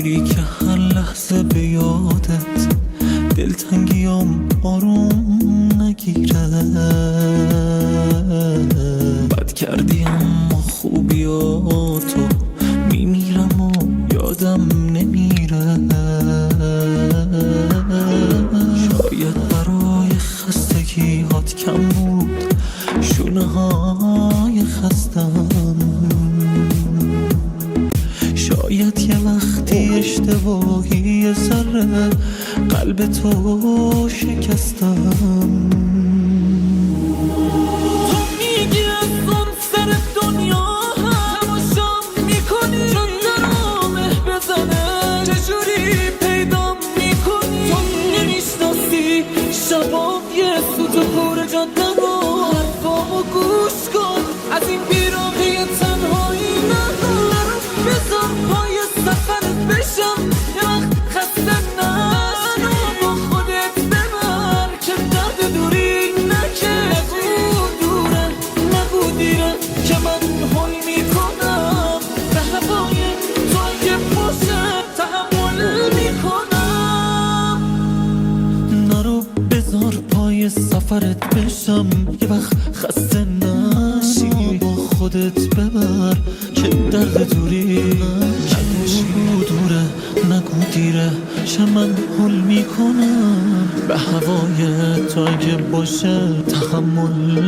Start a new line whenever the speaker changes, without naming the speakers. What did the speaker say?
میری که هر لحظه به یادت دلتنگیام آروم نگیره. بد کردی اما خوبیاتو میمیرم و یادم نمیره. شاید برای خستگیات کم بود شونه های خستم. شاید یه وقتی اشتباهی یه ذره قلب تو شکستم. تو میگی از اون سر دنیا تماشام میکنی چون درام بزنه چجوری پیدا میکنی. تو نمیشناسی شبام یه سوت و پر جاده رو حرفامو گوش کن. از این بیراقی تنهایی نرو بذار پای سفرت بشم. یه وقت خسته نشو با خودت ببر که درد دوری نکه. نگو دوره نگو دیره که من حل میکنم به هوای تو اگه باشه تحمل میکنم. نرو بذار پای سفرت بشم. یه وقت خسته نشی با خودت ببر که درد دوری نگو دوره نگو دیره چه من حل میکنم به هوای تو اگه باشه تحمل